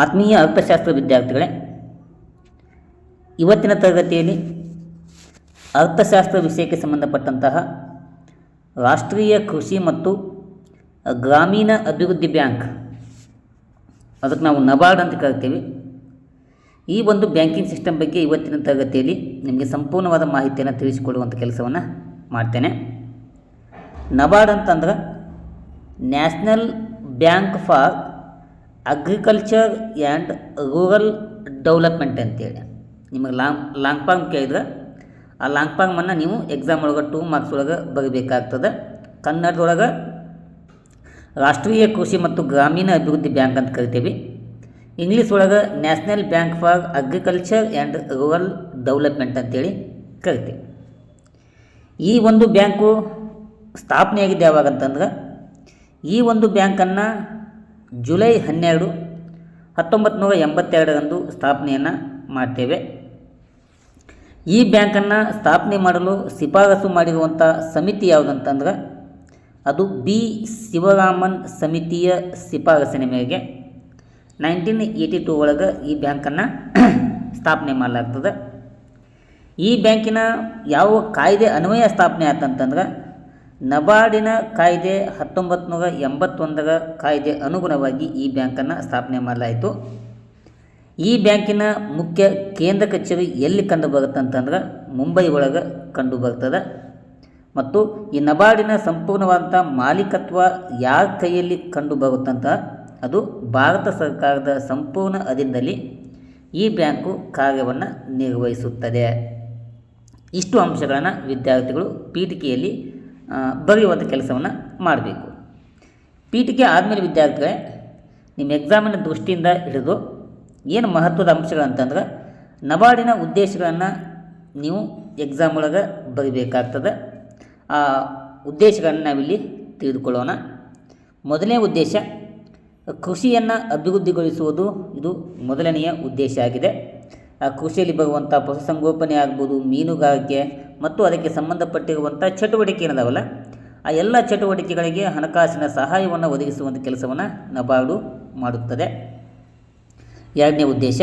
ಆತ್ಮೀಯ ಅರ್ಥಶಾಸ್ತ್ರ ವಿದ್ಯಾರ್ಥಿಗಳೇ, ಇವತ್ತಿನ ತರಗತಿಯಲ್ಲಿ ಅರ್ಥಶಾಸ್ತ್ರ ವಿಷಯಕ್ಕೆ ಸಂಬಂಧಪಟ್ಟಂತಹ ರಾಷ್ಟ್ರೀಯ ಕೃಷಿ ಮತ್ತು ಗ್ರಾಮೀಣ ಅಭಿವೃದ್ಧಿ ಬ್ಯಾಂಕ್, ಅದಕ್ಕೆ ನಾವು ನಬಾರ್ಡ್ ಅಂತ ಕರಿತೀವಿ. ಈ ಒಂದು ಬ್ಯಾಂಕಿಂಗ್ ಸಿಸ್ಟಮ್ ಬಗ್ಗೆ ಇವತ್ತಿನ ತರಗತಿಯಲ್ಲಿ ನಿಮಗೆ ಸಂಪೂರ್ಣವಾದ ಮಾಹಿತಿಯನ್ನು ತಿಳಿಸಿಕೊಡುವಂಥ ಕೆಲಸವನ್ನು ಮಾಡ್ತೇನೆ. ನಬಾರ್ಡ್ ಅಂತಂದ್ರೆ national bank for agriculture and rural development ಅಂತೇಳಿ. ನಿಮಗೆ ಲಾಂಗ್ ಫಾರ್ಮ್ ಕೇಳಿದ್ರೆ ಆ ಲಾಂಗ್ ಫಾರ್ಮನ್ನು ನೀವು ಎಕ್ಸಾಮ್ ಒಳಗೆ 2 ಮಾರ್ಕ್ಸ್ ಒಳಗೆ ಬರೀಬೇಕಾಗ್ತದೆ. ಕನ್ನಡದೊಳಗೆ ರಾಷ್ಟ್ರೀಯ ಕೃಷಿ ಮತ್ತು ಗ್ರಾಮೀಣ ಅಭಿವೃದ್ಧಿ ಬ್ಯಾಂಕ್ ಅಂತ ಕರಿತೀವಿ. ಇಂಗ್ಲೀಷ್ ಒಳಗೆ national bank for agriculture and rural development ಅಂತೇಳಿ ಕರಿತೀವಿ. ಈ ಒಂದು ಬ್ಯಾಂಕು ಸ್ಥಾಪನೆಯಾಗಿದ್ದು ಯಾವಾಗಂತಂದ್ರೆ, ಈ ಒಂದು ಬ್ಯಾಂಕನ್ನು ಜುಲೈ 12, 1982ರಂದು ಸ್ಥಾಪನೆಯನ್ನು ಮಾಡ್ತೇವೆ. ಈ ಬ್ಯಾಂಕನ್ನು ಸ್ಥಾಪನೆ ಮಾಡಲು ಶಿಫಾರಸು ಮಾಡಿರುವಂಥ ಸಮಿತಿ ಯಾವುದಂತಂದ್ರೆ ಅದು ಬಿ ಶಿವರಾಮನ್ ಸಮಿತಿಯ ಶಿಫಾರಸಿನ ಮೇರೆಗೆ 1982 ಒಳಗೆ ಈ ಬ್ಯಾಂಕನ್ನು ಸ್ಥಾಪನೆ ಮಾಡಲಾಗ್ತದೆ. ಈ ಬ್ಯಾಂಕಿನ ಯಾವ ಕಾಯ್ದೆ ಅನ್ವಯ ಸ್ಥಾಪನೆ ಆತಂತಂದ್ರೆ ನಬಾರ್ಡಿನ ಕಾಯ್ದೆ 1981ರ ಕಾಯ್ದೆ ಅನುಗುಣವಾಗಿ ಈ ಬ್ಯಾಂಕನ್ನು ಸ್ಥಾಪನೆ ಮಾಡಲಾಯಿತು. ಈ ಬ್ಯಾಂಕಿನ ಮುಖ್ಯ ಕೇಂದ್ರ ಕಚೇರಿ ಎಲ್ಲಿ ಕಂಡು ಬರುತ್ತಂತಂದ್ರೆ ಮುಂಬೈ ಒಳಗೆ ಕಂಡು ಬರ್ತದೆ. ಮತ್ತು ಈ ನಬಾರ್ಡಿನ ಸಂಪೂರ್ಣವಾದಂಥ ಮಾಲೀಕತ್ವ ಯಾರ ಕೈಯಲ್ಲಿ ಕಂಡು ಬರುತ್ತಂತ ಅದು ಭಾರತ ಸರ್ಕಾರದ ಸಂಪೂರ್ಣ ಅಧೀನದಲ್ಲಿ ಈ ಬ್ಯಾಂಕು ಕಾರ್ಯವನ್ನು ನಿರ್ವಹಿಸುತ್ತದೆ. ಇಷ್ಟು ಅಂಶಗಳನ್ನು ವಿದ್ಯಾರ್ಥಿಗಳು ಪೀಠಿಕೆಯಲ್ಲಿ ಬರೆಯುವಂಥ ಕೆಲಸವನ್ನು ಮಾಡಬೇಕು. ಪೀಠಿಕೆ ಆದಮೇಲೆ ವಿದ್ಯಾರ್ಥಿಗಳೇ, ನಿಮ್ಮ ಎಕ್ಸಾಮಿನ ದೃಷ್ಟಿಯಿಂದ ಹಿಡಿದು ಏನು ಮಹತ್ವದ ಅಂಶಗಳಂತಂದ್ರೆ ನಬಾರ್ಡಿನ ಉದ್ದೇಶಗಳನ್ನು ನೀವು ಎಕ್ಸಾಮ್ ಒಳಗೆ ಬರೀಬೇಕಾಗ್ತದೆ. ಆ ಉದ್ದೇಶಗಳನ್ನು ನಾವಿಲ್ಲಿ ತಿಳಿದುಕೊಳ್ಳೋಣ. ಮೊದಲನೇ ಉದ್ದೇಶ ಕೃಷಿಯನ್ನು ಅಭಿವೃದ್ಧಿಗೊಳಿಸುವುದು, ಇದು ಮೊದಲನೆಯ ಉದ್ದೇಶ ಆಗಿದೆ. ಆ ಕೃಷಿಯಲ್ಲಿ ಬರುವಂಥ ಪಶುಸಂಗೋಪನೆ ಆಗ್ಬೋದು, ಮೀನುಗಾರಿಕೆ ಮತ್ತು ಅದಕ್ಕೆ ಸಂಬಂಧಪಟ್ಟಿರುವಂಥ ಚಟುವಟಿಕೆ ಏನದಾವಲ್ಲ ಆ ಎಲ್ಲ ಚಟುವಟಿಕೆಗಳಿಗೆ ಹಣಕಾಸಿನ ಸಹಾಯವನ್ನು ಒದಗಿಸುವಂಥ ಕೆಲಸವನ್ನು ನಬಾರ್ಡು ಮಾಡುತ್ತದೆ. ಎರಡನೇ ಉದ್ದೇಶ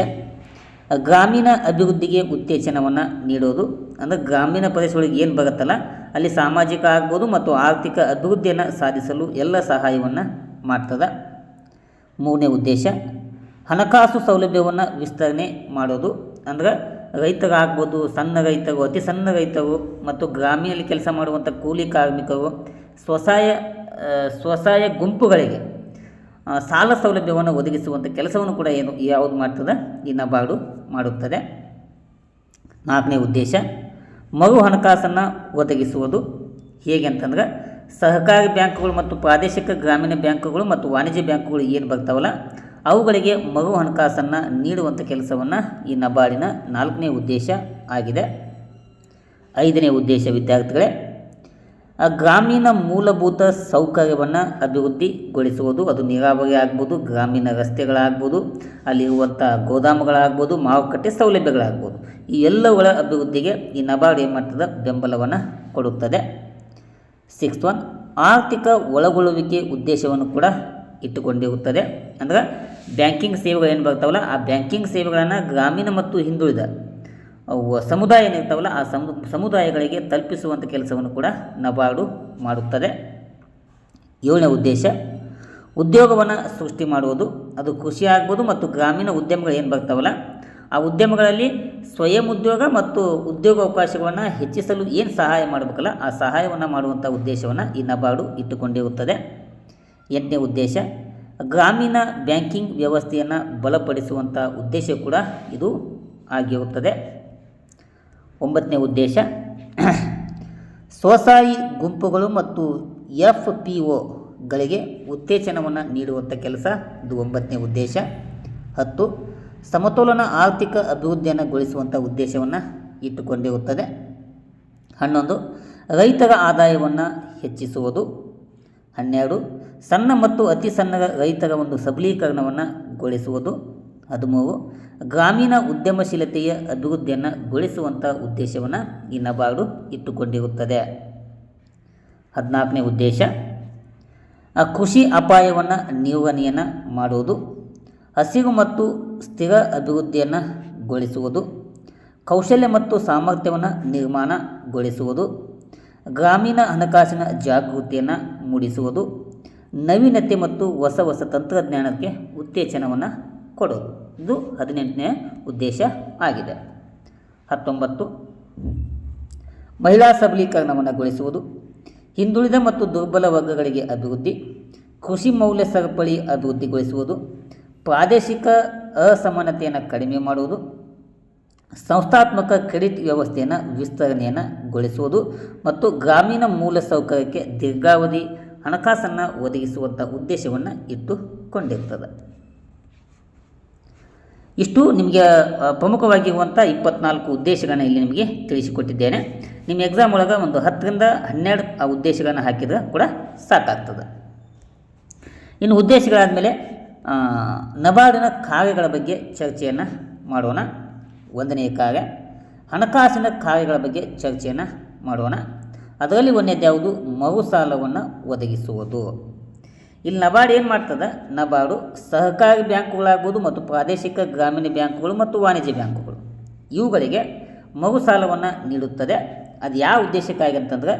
ಗ್ರಾಮೀಣ ಅಭಿವೃದ್ಧಿಗೆ ಉತ್ತೇಜನವನ್ನು ನೀಡೋದು. ಅಂದರೆ ಗ್ರಾಮೀಣ ಪ್ರದೇಶಗಳಿಗೆ ಏನು ಬರುತ್ತಲ್ಲ ಅಲ್ಲಿ ಸಾಮಾಜಿಕ ಆಗ್ಬೋದು ಮತ್ತು ಆರ್ಥಿಕ ಅಭಿವೃದ್ಧಿಯನ್ನು ಸಾಧಿಸಲು ಎಲ್ಲ ಸಹಾಯವನ್ನು ಮಾಡ್ತದೆ. ಮೂರನೇ ಉದ್ದೇಶ ಹಣಕಾಸು ಸೌಲಭ್ಯವನ್ನು ವಿಸ್ತರಣೆ ಮಾಡೋದು. ಅಂದರೆ ರೈತರಾಗ್ಬೋದು, ಸಣ್ಣ ರೈತರು, ಅತಿ ಸಣ್ಣ ರೈತರು ಮತ್ತು ಗ್ರಾಮೀಣದಲ್ಲಿ ಕೆಲಸ ಮಾಡುವಂಥ ಕೂಲಿ ಕಾರ್ಮಿಕರು, ಸ್ವಸಹಾಯ ಗುಂಪುಗಳಿಗೆ ಸಾಲ ಸೌಲಭ್ಯವನ್ನು ಒದಗಿಸುವಂಥ ಕೆಲಸವನ್ನು ಕೂಡ ಯಾವುದು ಮಾಡ್ತದೆ, ಈ ನಬಾರ್ಡು ಮಾಡುತ್ತದೆ. ನಾಲ್ಕನೇ ಉದ್ದೇಶ ಮರು ಹಣಕಾಸನ್ನು ಒದಗಿಸುವುದು. ಹೇಗೆ ಅಂತಂದ್ರೆ ಸಹಕಾರಿ ಬ್ಯಾಂಕುಗಳು ಮತ್ತು ಪ್ರಾದೇಶಿಕ ಗ್ರಾಮೀಣ ಬ್ಯಾಂಕುಗಳು ಮತ್ತು ವಾಣಿಜ್ಯ ಬ್ಯಾಂಕುಗಳು ಏನು ಬರ್ತಾವಲ್ಲ ಅವುಗಳಿಗೆ ಮರು ಹಣಕಾಸನ್ನು ನೀಡುವಂಥ ಕೆಲಸವನ್ನು ಈ ನಬಾರ್ಡಿನ ನಾಲ್ಕನೇ ಉದ್ದೇಶ ಆಗಿದೆ. ಐದನೇ ಉದ್ದೇಶ ವಿದ್ಯಾರ್ಥಿಗಳೇ ಗ್ರಾಮೀಣ ಮೂಲಭೂತ ಸೌಕರ್ಯವನ್ನು ಅಭಿವೃದ್ಧಿಗೊಳಿಸುವುದು. ಅದು ನೀರಾವರಿ ಆಗ್ಬೋದು, ಗ್ರಾಮೀಣ ರಸ್ತೆಗಳಾಗ್ಬೋದು, ಅಲ್ಲಿರುವಂಥ ಗೋದಾಮುಗಳಾಗ್ಬೋದು, ಮಾರುಕಟ್ಟೆ ಸೌಲಭ್ಯಗಳಾಗ್ಬೋದು. ಈ ಎಲ್ಲವುಗಳ ಅಭಿವೃದ್ಧಿಗೆ ಈ ನಬಾರ್ಡ್ ಏನು ಮಾಡ್ತದೆ, ಬೆಂಬಲವನ್ನು ಕೊಡುತ್ತದೆ. 6th one ಆರ್ಥಿಕ ಒಳಗೊಳ್ಳುವಿಕೆ ಉದ್ದೇಶವನ್ನು ಕೂಡ ಇಟ್ಟುಕೊಂಡಿರುತ್ತದೆ. ಅಂದರೆ ಬ್ಯಾಂಕಿಂಗ್ ಸೇವೆಗಳು ಏನು ಬರ್ತಾವಲ್ಲ ಆ ಬ್ಯಾಂಕಿಂಗ್ ಸೇವೆಗಳನ್ನು ಗ್ರಾಮೀಣ ಮತ್ತು ಹಿಂದುಳಿದ ಸಮುದಾಯ ಏನಿರ್ತಾವಲ್ಲ ಆ ಸಮುದಾಯಗಳಿಗೆ ತಲುಪಿಸುವಂಥ ಕೆಲಸವನ್ನು ಕೂಡ ನಬಾರ್ಡು ಮಾಡುತ್ತದೆ. 7ನೇ ಉದ್ದೇಶ ಉದ್ಯೋಗವನ್ನು ಸೃಷ್ಟಿ ಮಾಡುವುದು. ಅದು ಕೃಷಿ ಆಗ್ಬೋದು ಮತ್ತು ಗ್ರಾಮೀಣ ಉದ್ಯಮಗಳು ಏನು ಬರ್ತಾವಲ್ಲ ಆ ಉದ್ಯಮಗಳಲ್ಲಿ ಸ್ವಯಂ ಉದ್ಯೋಗ ಮತ್ತು ಉದ್ಯೋಗ ಅವಕಾಶಗಳನ್ನು ಹೆಚ್ಚಿಸಲು ಏನು ಸಹಾಯ ಮಾಡಬೇಕಲ್ಲ ಆ ಸಹಾಯವನ್ನು ಮಾಡುವಂಥ ಉದ್ದೇಶವನ್ನು ಈ ನಬಾರ್ಡು ಇಟ್ಟುಕೊಂಡಿರುತ್ತದೆ. 8ನೇ ಉದ್ದೇಶ ಗ್ರಾಮೀಣ ಬ್ಯಾಂಕಿಂಗ್ ವ್ಯವಸ್ಥೆಯನ್ನು ಬಲಪಡಿಸುವಂಥ ಉದ್ದೇಶ ಕೂಡ ಇದು ಆಗಿರುತ್ತದೆ. 9ನೇ ಉದ್ದೇಶ ಸ್ವಸಹಾಯಿ ಗುಂಪುಗಳು ಮತ್ತು FPOಗಳಿಗೆ ಉತ್ತೇಜನವನ್ನು ನೀಡುವಂಥ ಕೆಲಸ, ಇದು 9ನೇ ಉದ್ದೇಶ. 10 ಸಮತೋಲನ ಆರ್ಥಿಕ ಅಭಿವೃದ್ಧಿಯನ್ನು ಗೊಳಿಸುವಂಥ ಉದ್ದೇಶವನ್ನು ಇಟ್ಟುಕೊಂಡಿರುತ್ತದೆ. 11 ರೈತರ ಆದಾಯವನ್ನು ಹೆಚ್ಚಿಸುವುದು. 12 ಸಣ್ಣ ಮತ್ತು ಅತಿ ಸಣ್ಣ ರೈತರ ಒಂದು ಸಬಲೀಕರಣವನ್ನು ಗೊಳಿಸುವುದು. 13 ಗ್ರಾಮೀಣ ಉದ್ಯಮಶೀಲತೆಯ ಅಭಿವೃದ್ಧಿಯನ್ನು ಗೊಳಿಸುವಂಥ ಉದ್ದೇಶವನ್ನು ಈ ನಬಾರ್ಡು ಇಟ್ಟುಕೊಂಡಿರುತ್ತದೆ. 14ನೇ ಉದ್ದೇಶ ಕೃಷಿ ಅಪಾಯವನ್ನು ನಿರ್ವಹಣೆಯನ್ನು ಮಾಡುವುದು. ಹಸಿರು ಮತ್ತು ಸ್ಥಿರ ಅಭಿವೃದ್ಧಿಯನ್ನು ಗೊಳಿಸುವುದು, ಕೌಶಲ್ಯ ಮತ್ತು ಸಾಮರ್ಥ್ಯವನ್ನು ನಿರ್ಮಾಣಗೊಳಿಸುವುದು, ಗ್ರಾಮೀಣ ಹಣಕಾಸಿನ ಜಾಗೃತಿಯನ್ನು ಮೂಡಿಸುವುದು, ನವೀನತೆ ಮತ್ತು ಹೊಸ ಹೊಸ ತಂತ್ರಜ್ಞಾನಕ್ಕೆ ಉತ್ತೇಜನವನ್ನು ಕೊಡೋದು. ಇದು 18ನೇ ಉದ್ದೇಶ ಆಗಿದೆ. 19 ಮಹಿಳಾ ಸಬಲೀಕರಣವನ್ನು ಗೊಳಿಸುವುದು, ಹಿಂದುಳಿದ ಮತ್ತು ದುರ್ಬಲ ವರ್ಗಗಳಿಗೆ ಅಭಿವೃದ್ಧಿ, ಕೃಷಿ ಮೌಲ್ಯ ಸರಪಳಿ ಅಭಿವೃದ್ಧಿಗೊಳಿಸುವುದು, ಪ್ರಾದೇಶಿಕ ಅಸಮಾನತೆಯನ್ನು ಕಡಿಮೆ ಮಾಡುವುದು, ಸಂಸ್ಥಾತ್ಮಕ ಕ್ರೆಡಿಟ್ ವ್ಯವಸ್ಥೆಯನ್ನು ವಿಸ್ತರಣೆಯನ್ನು ಗೊಳಿಸುವುದು ಮತ್ತು ಗ್ರಾಮೀಣ ಮೂಲಸೌಕರ್ಯಕ್ಕೆ ದೀರ್ಘಾವಧಿ ಹಣಕಾಸನ್ನು ಒದಗಿಸುವಂಥ ಉದ್ದೇಶವನ್ನು ಇಟ್ಟುಕೊಂಡಿರ್ತದೆ. ಇಷ್ಟು ನಿಮಗೆ ಪ್ರಮುಖವಾಗಿರುವಂಥ 24 ಉದ್ದೇಶಗಳನ್ನು ಇಲ್ಲಿ ನಿಮಗೆ ತಿಳಿಸಿಕೊಟ್ಟಿದ್ದೇನೆ. ನಿಮ್ಮ ಎಕ್ಸಾಮ್ ಒಳಗೆ ಒಂದು 10ರಿಂದ 12 ಆ ಉದ್ದೇಶಗಳನ್ನು ಹಾಕಿದ್ರೆ ಕೂಡ ಸಾಕಾಗ್ತದೆ. ಇನ್ನು ಉದ್ದೇಶಗಳಾದಮೇಲೆ ನಬಾರ್ಡಿನ ಕಾರ್ಯಗಳ ಬಗ್ಗೆ ಚರ್ಚೆಯನ್ನು ಮಾಡೋಣ. 1ನೇ ಕಾರ್ಯ ಹಣಕಾಸಿನ ಕಾರ್ಯಗಳ ಬಗ್ಗೆ ಚರ್ಚೆಯನ್ನು ಮಾಡೋಣ. ಅದರಲ್ಲಿ ಒಂದನೇದು ಯಾವುದು? ಮರು ಸಾಲವನ್ನು ಒದಗಿಸುವುದು. ಇಲ್ಲಿ ನಬಾರ್ಡ್ ಏನು ಮಾಡ್ತದೆ? ನಬಾರ್ಡು ಸಹಕಾರಿ ಬ್ಯಾಂಕುಗಳಾಗ್ಬೋದು ಮತ್ತು ಪ್ರಾದೇಶಿಕ ಗ್ರಾಮೀಣ ಬ್ಯಾಂಕುಗಳು ಮತ್ತು ವಾಣಿಜ್ಯ ಬ್ಯಾಂಕುಗಳು ಇವುಗಳಿಗೆ ಮರು ಸಾಲವನ್ನು ನೀಡುತ್ತದೆ. ಅದು ಯಾವ ಉದ್ದೇಶಕ್ಕಾಗಿ ಅಂತಂದ್ರೆ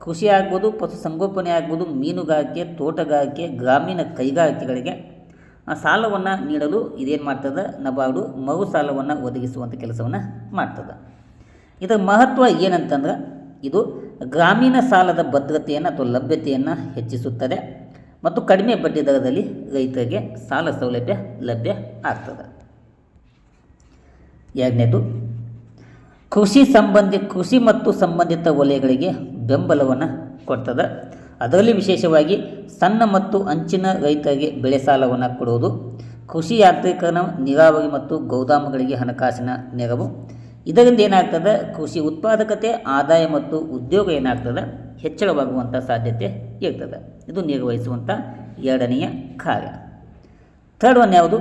ಕೃಷಿ ಆಗ್ಬೋದು, ಪಶುಸಂಗೋಪನೆ ಆಗ್ಬೋದು, ಮೀನುಗಾರಿಕೆ, ತೋಟಗಾರಿಕೆ, ಗ್ರಾಮೀಣ ಕೈಗಾರಿಕೆಗಳಿಗೆ ಸಾಲವನ್ನು ನೀಡಲು ಇದೇನು ಮಾಡ್ತದೆ? ನಬಾರ್ಡು ಮರು ಸಾಲವನ್ನು ಒದಗಿಸುವಂಥ ಕೆಲಸವನ್ನು ಮಾಡ್ತದೆ. ಇದರ ಮಹತ್ವ ಏನಂತಂದ್ರೆ ಇದು ಗ್ರಾಮೀಣ ಸಾಲದ ಭದ್ರತೆಯನ್ನು ಅಥವಾ ಲಭ್ಯತೆಯನ್ನು ಹೆಚ್ಚಿಸುತ್ತದೆ ಮತ್ತು ಕಡಿಮೆ ಬಡ್ಡಿ ದರದಲ್ಲಿ ರೈತರಿಗೆ ಸಾಲ ಸೌಲಭ್ಯ ಲಭ್ಯ ಆಗ್ತದೆ. 2ನೇದು ಕೃಷಿ ಮತ್ತು ಸಂಬಂಧಿತ ವಲಯಗಳಿಗೆ ಬೆಂಬಲವನ್ನು ಕೊಡ್ತದೆ. ಅದರಲ್ಲಿ ವಿಶೇಷವಾಗಿ ಸಣ್ಣ ಮತ್ತು ಅಂಚಿನ ರೈತರಿಗೆ ಬೆಳೆ ಸಾಲವನ್ನು ಕೊಡುವುದು, ಕೃಷಿ ಯಾಂತ್ರೀಕರಣ, ನೀರಾವರಿ ಮತ್ತು ಗೋದಾಮುಗಳಿಗೆ ಹಣಕಾಸಿನ ನೆರವು. ಇದರಿಂದ ಏನಾಗ್ತದೆ? ಕೃಷಿ ಉತ್ಪಾದಕತೆ, ಆದಾಯ ಮತ್ತು ಉದ್ಯೋಗ ಏನಾಗ್ತದೆ? ಹೆಚ್ಚಳವಾಗುವಂಥ ಸಾಧ್ಯತೆ ಇರ್ತದೆ. ಇದು ನಿರ್ವಹಿಸುವಂಥ 2ನೆಯ ಕಾರ್ಯ. 3rd ಒನ್ ಯಾವುದು?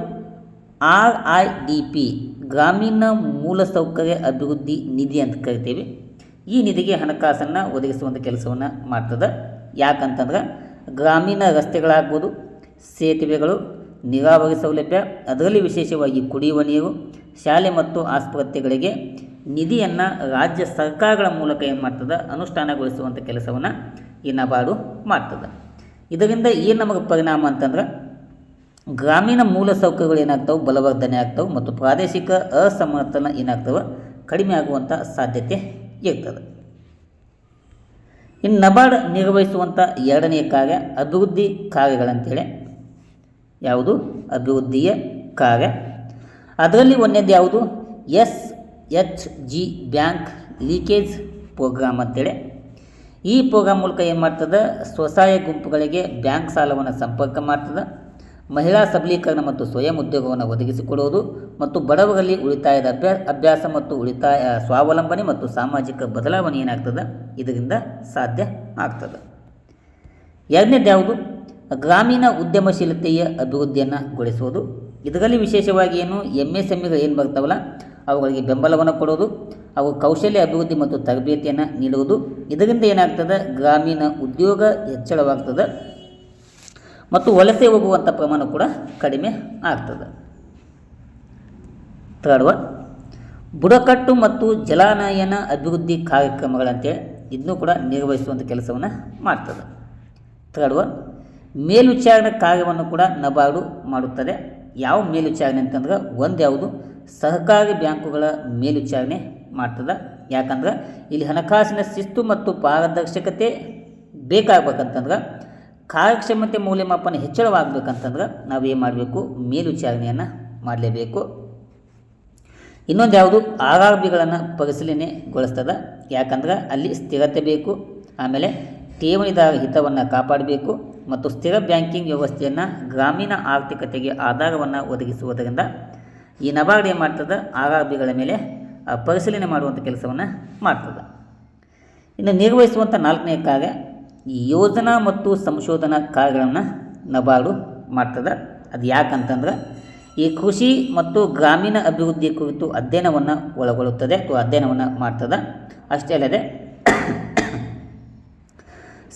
RIDP ಗ್ರಾಮೀಣ ಮೂಲಸೌಕರ್ಯ ಅಭಿವೃದ್ಧಿ ನಿಧಿ ಅಂತ ಕರಿತೀವಿ. ಈ ನಿಧಿಗೆ ಹಣಕಾಸನ್ನು ಒದಗಿಸುವಂಥ ಕೆಲಸವನ್ನು ಮಾಡ್ತದೆ. ಯಾಕಂತಂದ್ರೆ ಗ್ರಾಮೀಣ ರಸ್ತೆಗಳಾಗ್ಬೋದು, ಸೇತುವೆಗಳು, ನೀರಾವರಿ ಸೌಲಭ್ಯ, ಅದರಲ್ಲಿ ವಿಶೇಷವಾಗಿ ಕುಡಿಯುವ ನೀರು, ಶಾಲೆ ಮತ್ತು ಆಸ್ಪತ್ರೆಗಳಿಗೆ ನಿಧಿಯನ್ನು ರಾಜ್ಯ ಸರ್ಕಾರಗಳ ಮೂಲಕ ಏನು ಮಾಡ್ತದೆ? ಅನುಷ್ಠಾನಗೊಳಿಸುವಂಥ ಕೆಲಸವನ್ನು ಈ ನಬಾರ್ಡು ಮಾಡ್ತದೆ. ಇದರಿಂದ ಏನು ನಮಗೆ ಪರಿಣಾಮ ಅಂತಂದ್ರೆ ಗ್ರಾಮೀಣ ಮೂಲಸೌಕರ್ಯಗಳು ಏನಾಗ್ತವೆ? ಬಲವರ್ಧನೆ ಆಗ್ತವೆ ಮತ್ತು ಪ್ರಾದೇಶಿಕ ಅಸಮತೋಲನ ಏನಾಗ್ತವೆ? ಕಡಿಮೆ ಆಗುವಂಥ ಸಾಧ್ಯತೆ ಇರ್ತದೆ. ಇನ್ನು ನಬಾರ್ಡ್ ನಿರ್ವಹಿಸುವಂಥ 2ನೇ ಕಾರ್ಯ ಅಭಿವೃದ್ಧಿ ಕಾರ್ಯಗಳಂತೇಳಿ. ಯಾವುದು? ಅಭಿವೃದ್ಧಿಯ ಕಾರ್ಯ. ಅದರಲ್ಲಿ ಒಂದನೇದು ಯಾವುದು? SHG ಬ್ಯಾಂಕ್ ಲೀಕೇಜ್ ಪ್ರೋಗ್ರಾಮ್ ಅಂತೇಳಿ. ಈ ಪ್ರೋಗ್ರಾಮ್ ಮೂಲಕ ಏನು ಮಾಡ್ತದೆ? ಸ್ವಸಹಾಯ ಗುಂಪುಗಳಿಗೆ ಬ್ಯಾಂಕ್ ಸಾಲವನ್ನು ಸಂಪರ್ಕ ಮಾಡ್ತದೆ, ಮಹಿಳಾ ಸಬಲೀಕರಣ ಮತ್ತು ಸ್ವಯಂ ಉದ್ಯೋಗವನ್ನು ಒದಗಿಸಿಕೊಡುವುದು ಮತ್ತು ಬಡವರಲ್ಲಿ ಉಳಿತಾಯದ ಅಭ್ಯಾಸ ಮತ್ತು ಸ್ವಾವಲಂಬನೆ ಮತ್ತು ಸಾಮಾಜಿಕ ಬದಲಾವಣೆ ಏನಾಗ್ತದೆ? ಇದರಿಂದ ಸಾಧ್ಯ ಆಗ್ತದೆ. 2ನೇದು ಯಾವುದು? ಗ್ರಾಮೀಣ ಉದ್ಯಮಶೀಲತೆಯ ಅಭಿವೃದ್ಧಿಯನ್ನು ಗೊಳಿಸುವುದು. ಇದರಲ್ಲಿ ವಿಶೇಷವಾಗಿ ಏನು MSMEಗಳು ಏನು ಬರ್ತಾವಲ್ಲ ಅವುಗಳಿಗೆ ಬೆಂಬಲವನ್ನು ಕೊಡೋದು, ಅವು ಕೌಶಲ್ಯ ಅಭಿವೃದ್ಧಿ ಮತ್ತು ತರಬೇತಿಯನ್ನು ನೀಡುವುದು. ಇದರಿಂದ ಏನಾಗ್ತದೆ? ಗ್ರಾಮೀಣ ಉದ್ಯೋಗ ಹೆಚ್ಚಳವಾಗ್ತದೆ ಮತ್ತು ವಲಸೆ ಹೋಗುವಂಥ ಪ್ರಮಾಣ ಕೂಡ ಕಡಿಮೆ ಆಗ್ತದೆ. 3rd ಒನ್ ಬುಡಕಟ್ಟು ಮತ್ತು ಜಲಾನಯನ ಅಭಿವೃದ್ಧಿ ಕಾರ್ಯಕ್ರಮಗಳಂತೇಳಿ ಇದನ್ನು ಕೂಡ ನಿರ್ವಹಿಸುವಂಥ ಕೆಲಸವನ್ನು ಮಾಡ್ತದೆ. 3rd ಒನ್ ಮೇಲ್ವಿಚಾರಣೆ ಕಾರ್ಯವನ್ನು ಕೂಡ ನಬಾರ್ಡು ಮಾಡುತ್ತದೆ. ಯಾವ ಮೇಲ್ವಿಚಾರಣೆ ಅಂತಂದ್ರೆ ಒಂದು ಯಾವುದು? ಸಹಕಾರಿ ಬ್ಯಾಂಕುಗಳ ಮೇಲ್ವಿಚಾರಣೆ ಮಾಡ್ತದೆ. ಯಾಕಂದ್ರೆ ಇಲ್ಲಿ ಹಣಕಾಸಿನ ಶಿಸ್ತು ಮತ್ತು ಪಾರದರ್ಶಕತೆ ಬೇಕಾಗಬೇಕಂತಂದ್ರೆ, ಕಾರ್ಯಕ್ಷಮತೆ ಮೌಲ್ಯಮಾಪನ ಹೆಚ್ಚಳವಾಗಬೇಕಂತಂದ್ರೆ ನಾವೇನು ಮಾಡಬೇಕು? ಮೇಲ್ವಿಚಾರಣೆಯನ್ನು ಮಾಡಲೇಬೇಕು. ಇನ್ನೊಂದು ಯಾವುದು? RRBಗಳನ್ನು ಪರಿಶೀಲನೆಗೊಳಿಸ್ತದೆ. ಯಾಕಂದ್ರೆ ಅಲ್ಲಿ ಸ್ಥಿರತೆ ಬೇಕು, ಆಮೇಲೆ ಠೇವಣಿದಾರ ಹಿತವನ್ನು ಕಾಪಾಡಬೇಕು ಮತ್ತು ಸ್ಥಿರ ಬ್ಯಾಂಕಿಂಗ್ ವ್ಯವಸ್ಥೆಯನ್ನು ಗ್ರಾಮೀಣ ಆರ್ಥಿಕತೆಗೆ ಆಧಾರವನ್ನು ಒದಗಿಸುವುದರಿಂದ ಈ ನಬಾರ್ಡ್ ಏನು ಮಾಡ್ತದೆ? RRBಗಳ ಮೇಲೆ ಪರಿಶೀಲನೆ ಮಾಡುವಂಥ ಕೆಲಸವನ್ನು ಮಾಡ್ತದೆ. ಇನ್ನು ನಿರ್ವಹಿಸುವಂಥ 4ನೇ ಕಾರ್ಯ ಯೋಜನಾ ಮತ್ತು ಸಂಶೋಧನಾ ಕಾರ್ಯಗಳನ್ನು ನಬಾರ್ಡು ಮಾಡ್ತದೆ. ಅದು ಯಾಕಂತಂದ್ರೆ ಈ ಕೃಷಿ ಮತ್ತು ಗ್ರಾಮೀಣ ಅಭಿವೃದ್ಧಿ ಕುರಿತು ಅಧ್ಯಯನವನ್ನು ಒಳಗೊಳ್ಳುತ್ತದೆ ಅಥವಾ ಅಧ್ಯಯನವನ್ನು ಮಾಡ್ತದೆ. ಅಷ್ಟೇ ಅಲ್ಲದೆ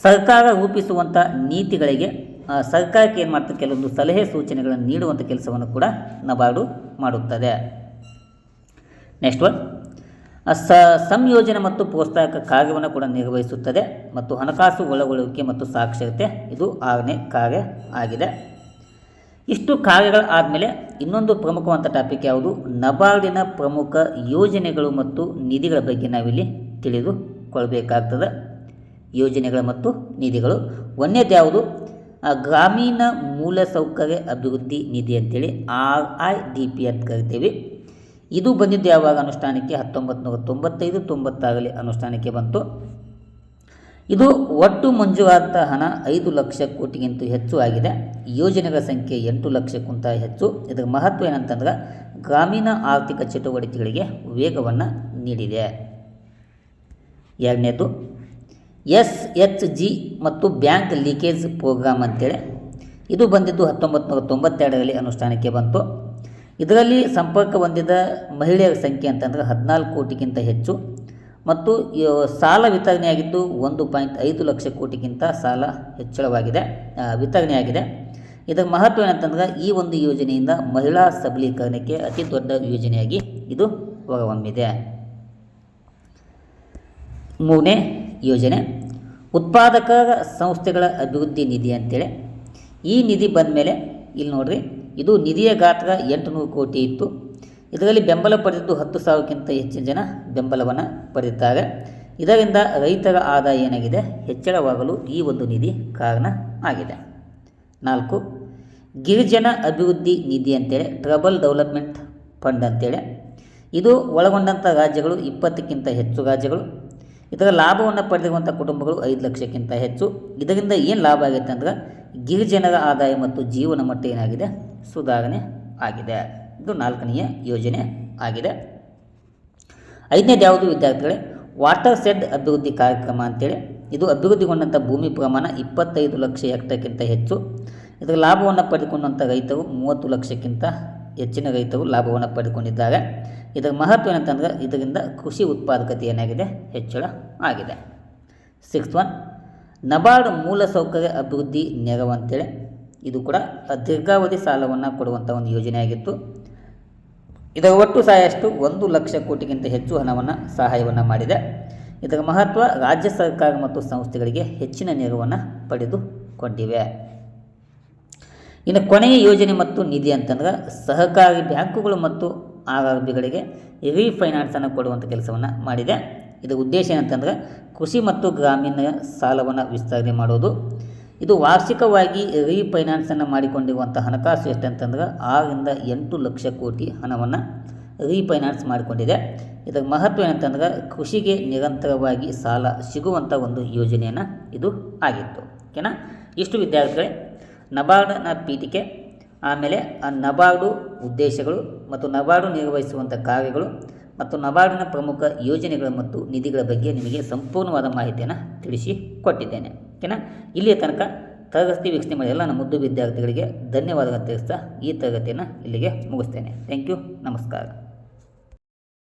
ಸರ್ಕಾರ ರೂಪಿಸುವಂಥ ನೀತಿಗಳಿಗೆ ಸರ್ಕಾರಕ್ಕೆ ಏನು ಮಾಡ್ತದೆ, ಕೆಲವೊಂದು ಸಲಹೆ ಸೂಚನೆಗಳನ್ನು ನೀಡುವಂಥ ಕೆಲಸವನ್ನು ಕೂಡ ನಬಾರ್ಡು ಮಾಡುತ್ತದೆ. ನೆಕ್ಸ್ಟ್ ಒನ್, ಸಂಯೋಜನೆ ಮತ್ತು ಪ್ರೋತ್ಸಾಹಕ ಕಾರ್ಯವನ್ನು ಕೂಡ ನಿರ್ವಹಿಸುತ್ತದೆ ಮತ್ತು ಹಣಕಾಸು ಒಳಗೊಳ್ಳುವಿಕೆ ಮತ್ತು ಸಾಕ್ಷರತೆ ಇದು 6ನೇ ಕಾರ್ಯ ಆಗಿದೆ. ಇಷ್ಟು ಕಾರ್ಯಗಳು ಆದಮೇಲೆ ಇನ್ನೊಂದು ಪ್ರಮುಖವಾದ ಟಾಪಿಕ್ ಯಾವುದು, ನಬಾರ್ಡಿನ ಪ್ರಮುಖ ಯೋಜನೆಗಳು ಮತ್ತು ನಿಧಿಗಳ ಬಗ್ಗೆ ನಾವಿಲ್ಲಿ ತಿಳಿದುಕೊಳ್ಬೇಕಾಗ್ತದೆ. ಯೋಜನೆಗಳು ಮತ್ತು ನಿಧಿಗಳು, ಒಂದನೇದು ಯಾವುದು, ಗ್ರಾಮೀಣ ಮೂಲಸೌಕರ್ಯ ಅಭಿವೃದ್ಧಿ ನಿಧಿ ಅಂತೇಳಿ RIDP ಅಂತ ಕರಿತೀವಿ. ಇದು ಬಂದಿದ್ದು ಯಾವಾಗ ಅನುಷ್ಠಾನಕ್ಕೆ, 1995-96 ಅನುಷ್ಠಾನಕ್ಕೆ ಬಂತು. ಇದು ಒಟ್ಟು ಮಂಜೂರಾದ ಹಣ 5 ಲಕ್ಷ ಕೋಟಿಗಿಂತ ಹೆಚ್ಚು ಆಗಿದೆ. ಯೋಜನೆಗಳ ಸಂಖ್ಯೆ 8 ಲಕ್ಷಕ್ಕಿಂತ ಹೆಚ್ಚು. ಇದರ ಮಹತ್ವ ಏನಂತಂದ್ರೆ ಗ್ರಾಮೀಣ ಆರ್ಥಿಕ ಚಟುವಟಿಕೆಗಳಿಗೆ ವೇಗವನ್ನು ನೀಡಿದೆ. ಎರಡನೇದು SHG ಮತ್ತು ಬ್ಯಾಂಕ್ ಲೀಕೇಜ್ ಪ್ರೋಗ್ರಾಮ್ ಅಂತೇಳಿ. ಇದು ಬಂದಿದ್ದು 1992 ಅನುಷ್ಠಾನಕ್ಕೆ ಬಂತು. ಇದರಲ್ಲಿ ಸಂಪರ್ಕ ಹೊಂದಿದ ಮಹಿಳೆಯರ ಸಂಖ್ಯೆ ಅಂತಂದರೆ 14 ಕೋಟಿಗಿಂತ ಹೆಚ್ಚು ಮತ್ತು ಸಾಲ ವಿತರಣೆಯಾಗಿದ್ದು 1.5 ಲಕ್ಷ ಕೋಟಿಗಿಂತ ಸಾಲ ಹೆಚ್ಚಳವಾಗಿದೆ, ವಿತರಣೆಯಾಗಿದೆ. ಇದರ ಮಹತ್ವ ಏನಂತಂದ್ರೆ ಈ ಒಂದು ಯೋಜನೆಯಿಂದ ಮಹಿಳಾ ಸಬಲೀಕರಣಕ್ಕೆ ಅತಿ ದೊಡ್ಡ ಯೋಜನೆಯಾಗಿ ಇದು ಹೊರಹೊಮ್ಮಿದೆ. ಮೂರನೇ ಯೋಜನೆ ಉತ್ಪಾದಕ ಸಂಸ್ಥೆಗಳ ಅಭಿವೃದ್ಧಿ ನಿಧಿ ಅಂತೇಳಿ. ಈ ನಿಧಿ ಬಂದ ಮೇಲೆ ಇಲ್ಲಿ ನೋಡ್ರಿ, ಇದು ನಿಧಿಯ ಗಾತ್ರ 800 ಕೋಟಿ ಇತ್ತು. ಇದರಲ್ಲಿ ಬೆಂಬಲ ಪಡೆದಿದ್ದು 10,000ಕ್ಕಿಂತ ಹೆಚ್ಚಿನ ಜನ ಬೆಂಬಲವನ್ನು ಪಡೆದಿದ್ದಾರೆ. ಇದರಿಂದ ರೈತರ ಆದಾಯ ಏನಾಗಿದೆ, ಹೆಚ್ಚಳವಾಗಲು ಈ ಒಂದು ನಿಧಿ ಕಾರಣ ಆಗಿದೆ. 4, ಗಿರಿಜನ ಅಭಿವೃದ್ಧಿ ನಿಧಿ ಅಂತೇಳಿ, ಟ್ರೈಬಲ್ ಡೆವಲಪ್ಮೆಂಟ್ ಫಂಡ್ ಅಂತೇಳಿ. ಇದು ಒಳಗೊಂಡಂಥ ರಾಜ್ಯಗಳು 20ಕ್ಕಿಂತ ಹೆಚ್ಚು ರಾಜ್ಯಗಳು. ಇದರ ಲಾಭವನ್ನು ಪಡೆದಿರುವಂಥ ಕುಟುಂಬಗಳು 5 ಲಕ್ಷಕ್ಕಿಂತ ಹೆಚ್ಚು. ಇದರಿಂದ ಏನು ಲಾಭ ಆಗೈತೆ ಅಂದ್ರೆ ಗಿರಿಜನರ ಆದಾಯ ಮತ್ತು ಜೀವನ ಮಟ್ಟ ಏನಾಗಿದೆ, ಸುಧಾರಣೆ ಆಗಿದೆ. ಇದು 4ನೆಯ ಯೋಜನೆ ಆಗಿದೆ. 5ನೇದು ಯಾವುದು ವಿದ್ಯಾರ್ಥಿಗಳೇ, ವಾಟರ್ ಶೆಡ್ ಅಭಿವೃದ್ಧಿ ಕಾರ್ಯಕ್ರಮ ಅಂತೇಳಿ. ಇದು ಅಭಿವೃದ್ಧಿಗೊಂಡಂಥ ಭೂಮಿ ಪ್ರಮಾಣ 25 ಲಕ್ಷ ಹೆಕ್ಟರ್ಗಿಂತ ಹೆಚ್ಚು. ಇದರ ಲಾಭವನ್ನು ಪಡೆದುಕೊಂಡಂಥ ರೈತರು 30 ಲಕ್ಷಕ್ಕಿಂತ ಹೆಚ್ಚಿನ ರೈತರು ಲಾಭವನ್ನು ಪಡೆದುಕೊಂಡಿದ್ದಾರೆ. ಇದರ ಮಹತ್ವ ಏನಂತಂದ್ರೆ ಇದರಿಂದ ಕೃಷಿ ಉತ್ಪಾದಕತೆ ಏನಾಗಿದೆ, ಹೆಚ್ಚಳ ಆಗಿದೆ. 6th ಒನ್, ನಬಾರ್ಡ್ ಮೂಲಸೌಕರ್ಯ ಅಭಿವೃದ್ಧಿ ನೆರವು ಅಂತೇಳಿ. ಇದು ಕೂಡ ದೀರ್ಘಾವಧಿ ಸಾಲವನ್ನು ಕೊಡುವಂಥ ಒಂದು ಯೋಜನೆಯಾಗಿತ್ತು. ಇದರ ಒಟ್ಟು ಸಹಾಯ ಎಷ್ಟು, 1 ಲಕ್ಷ ಕೋಟಿಗಿಂತ ಹೆಚ್ಚು ಹಣವನ್ನು ಸಹಾಯವನ್ನು ಮಾಡಿದೆ. ಇದರ ಮಹತ್ವ ರಾಜ್ಯ ಸರ್ಕಾರ ಮತ್ತು ಸಂಸ್ಥೆಗಳಿಗೆ ಹೆಚ್ಚಿನ ನೆರವನ್ನು ಪಡೆದುಕೊಂಡಿವೆ. ಇನ್ನು ಕೊನೆಯ ಯೋಜನೆ ಮತ್ತು ನಿಧಿ ಅಂತಂದ್ರೆ ಸಹಕಾರಿ ಬ್ಯಾಂಕುಗಳು ಮತ್ತು RRBಗಳಿಗೆ ರೀಫೈನಾನ್ಸನ್ನು ಕೊಡುವಂಥ ಕೆಲಸವನ್ನು ಮಾಡಿದೆ. ಇದರ ಉದ್ದೇಶ ಏನಂತಂದ್ರೆ ಕೃಷಿ ಮತ್ತು ಗ್ರಾಮೀಣ ಸಾಲವನ್ನು ವಿಸ್ತರಣೆ ಮಾಡೋದು. ಇದು ವಾರ್ಷಿಕವಾಗಿ ರೀಫೈನಾನ್ಸನ್ನು ಮಾಡಿಕೊಂಡಿರುವಂಥ ಹಣಕಾಸು ಎಷ್ಟಂತಂದ್ರೆ 6ರಿಂದ 8 ಲಕ್ಷ ಕೋಟಿ ಹಣವನ್ನು ರೀಫೈನಾನ್ಸ್ ಮಾಡಿಕೊಂಡಿದೆ. ಇದರ ಮಹತ್ವ ಏನಂತಂದ್ರೆ ಕೃಷಿಗೆ ನಿರಂತರವಾಗಿ ಸಾಲ ಸಿಗುವಂಥ ಒಂದು ಯೋಜನೆಯನ್ನು ಇದು ಆಗಿತ್ತು. ಓಕೆನಾ. ಇಷ್ಟು ವಿದ್ಯಾರ್ಥಿಗಳೇ ನಬಾರ್ಡ್ನ ಪೀಠಿಕೆ, ಆಮೇಲೆ ಆ ನಬಾರ್ಡು ಉದ್ದೇಶಗಳು ಮತ್ತು ನಬಾರ್ಡು ನಿರ್ವಹಿಸುವಂಥ ಕಾರ್ಯಗಳು ಮತ್ತು ನಬಾರ್ಡಿನ ಪ್ರಮುಖ ಯೋಜನೆಗಳು ಮತ್ತು ನಿಧಿಗಳ ಬಗ್ಗೆ ನಿಮಗೆ ಸಂಪೂರ್ಣವಾದ ಮಾಹಿತಿಯನ್ನು ತಿಳಿಸಿಕೊಟ್ಟಿದ್ದೇನೆ. ಓಕೆನಾ. ಇಲ್ಲಿಯ ತನಕ ತರಗತಿ ವೀಕ್ಷಣೆ ಮಾಡಿ ಎಲ್ಲ ನಮ್ಮ ಮುದ್ದು ವಿದ್ಯಾರ್ಥಿಗಳಿಗೆ ಧನ್ಯವಾದಗಳನ್ನು ತಿಳಿಸ್ತಾ ಈ ತರಗತಿಯನ್ನು ಇಲ್ಲಿಗೆ ಮುಗಿಸ್ತೇನೆ. Thank you. ನಮಸ್ಕಾರ.